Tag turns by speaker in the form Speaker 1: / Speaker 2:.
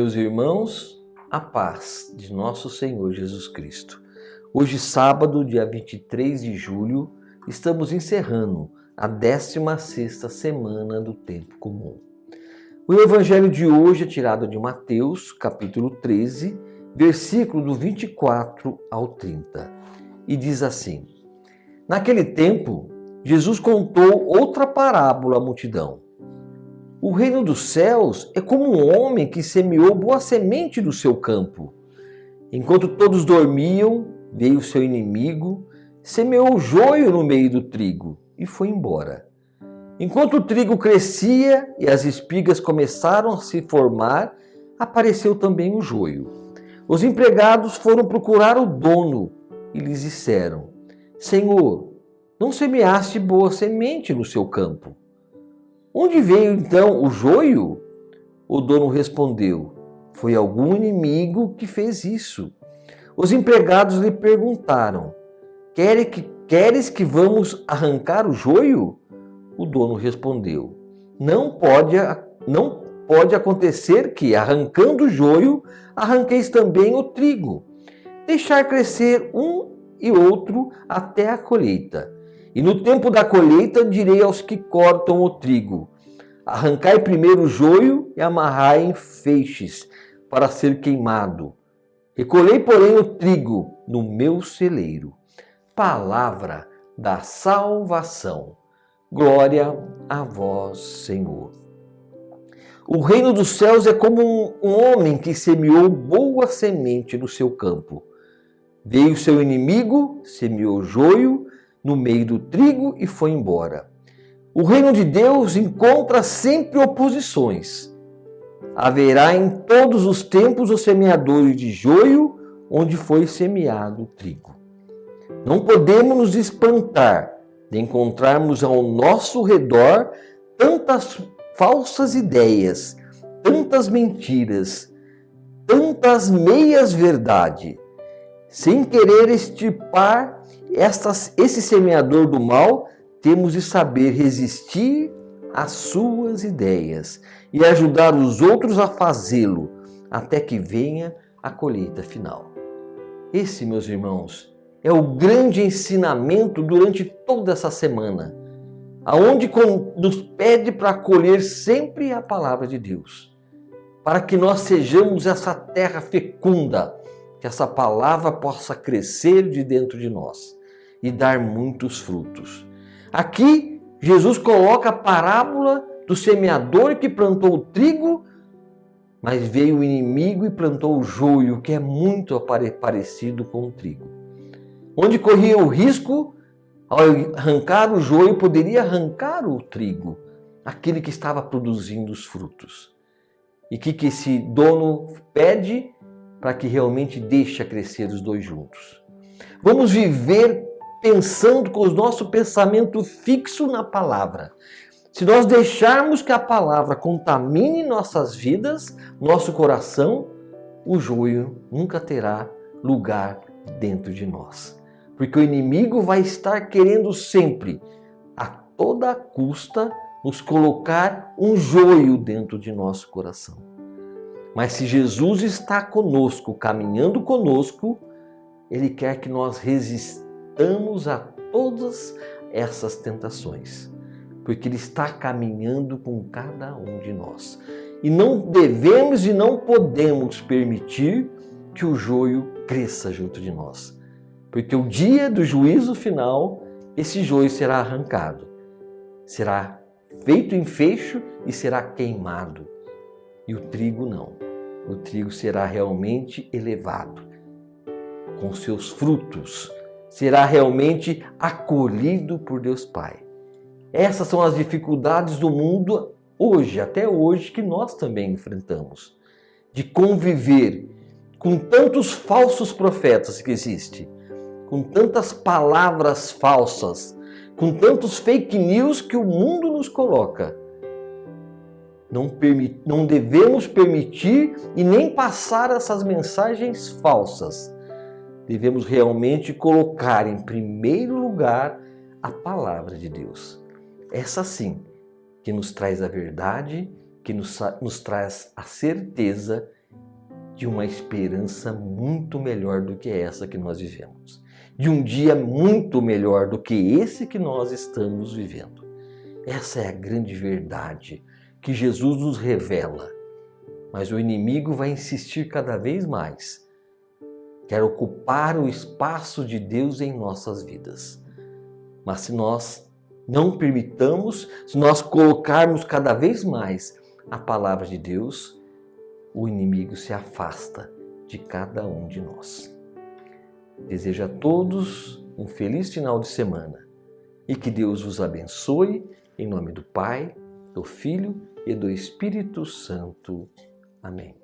Speaker 1: Meus irmãos, a paz de nosso Senhor Jesus Cristo. Hoje, sábado, dia 23 de julho, estamos encerrando a 16ª semana do Tempo Comum. O evangelho de hoje é tirado de Mateus, capítulo 13, versículo do 24 ao 30, e diz assim: Naquele tempo, Jesus contou outra parábola à multidão. O reino dos céus é como um homem que semeou boa semente no seu campo. Enquanto todos dormiam, veio seu inimigo, semeou o joio no meio do trigo e foi embora. Enquanto o trigo crescia e as espigas começaram a se formar, apareceu também o joio. Os empregados foram procurar o dono e lhes disseram: Senhor, não semeaste boa semente no seu campo? Onde veio então o joio? O dono respondeu: Foi algum inimigo que fez isso. Os empregados lhe perguntaram: Queres que vamos arrancar o joio? O dono respondeu: Não pode acontecer que, arrancando o joio, arranqueis também o trigo. Deixar crescer um e outro até a colheita. E no tempo da colheita direi aos que cortam o trigo: Arrancai primeiro o joio e amarrai em feixes para ser queimado. Recolhei, porém, o trigo no meu celeiro. Palavra da salvação. Glória a vós, Senhor. O reino dos céus é como um homem que semeou boa semente no seu campo. Veio seu inimigo, semeou joio no meio do trigo e foi embora. O reino de Deus encontra sempre oposições. Haverá em todos os tempos os semeadores de joio onde foi semeado o trigo. Não podemos nos espantar de encontrarmos ao nosso redor tantas falsas ideias, tantas mentiras, tantas meias-verdade. Sem querer extirpar esse semeador do mal, temos de saber resistir às suas ideias e ajudar os outros a fazê-lo, até que venha a colheita final. Esse, meus irmãos, é o grande ensinamento durante toda essa semana, aonde nos pede para acolher sempre a palavra de Deus, para que nós sejamos essa terra fecunda, que essa palavra possa crescer de dentro de nós e dar muitos frutos. Aqui, Jesus coloca a parábola do semeador que plantou o trigo, mas veio o inimigo e plantou o joio, que é muito parecido com o trigo. Onde corria o risco, ao arrancar o joio, poderia arrancar o trigo, aquele que estava produzindo os frutos. E que esse dono pede para que realmente deixe crescer os dois juntos. Vamos viver pensando com o nosso pensamento fixo na palavra. Se nós deixarmos que a palavra contamine nossas vidas, nosso coração, o joio nunca terá lugar dentro de nós. Porque o inimigo vai estar querendo sempre, a toda custa, nos colocar um joio dentro de nosso coração. Mas se Jesus está conosco, caminhando conosco, Ele quer que nós resistamos a todas essas tentações, porque Ele está caminhando com cada um de nós. E não devemos e não podemos permitir que o joio cresça junto de nós, porque o dia do juízo final, esse joio será arrancado, será feito em feixo e será queimado. E o trigo não. O trigo será realmente elevado, com seus frutos, será realmente acolhido por Deus Pai. Essas são as dificuldades do mundo hoje, até hoje, que nós também enfrentamos. De conviver com tantos falsos profetas que existem, com tantas palavras falsas, com tantos fake news que o mundo nos coloca. Não devemos permitir e nem passar essas mensagens falsas. Devemos realmente colocar em primeiro lugar a palavra de Deus. Essa sim, que nos traz a verdade, que nos traz a certeza de uma esperança muito melhor do que essa que nós vivemos, de um dia muito melhor do que esse que nós estamos vivendo. Essa é a grande verdade que Jesus nos revela, mas o inimigo vai insistir cada vez mais. Quer ocupar o espaço de Deus em nossas vidas. Mas se nós não permitamos, se nós colocarmos cada vez mais a palavra de Deus, o inimigo se afasta de cada um de nós. Desejo a todos um feliz final de semana e que Deus vos abençoe em nome do Pai, do Filho e do Espírito Santo. Amém.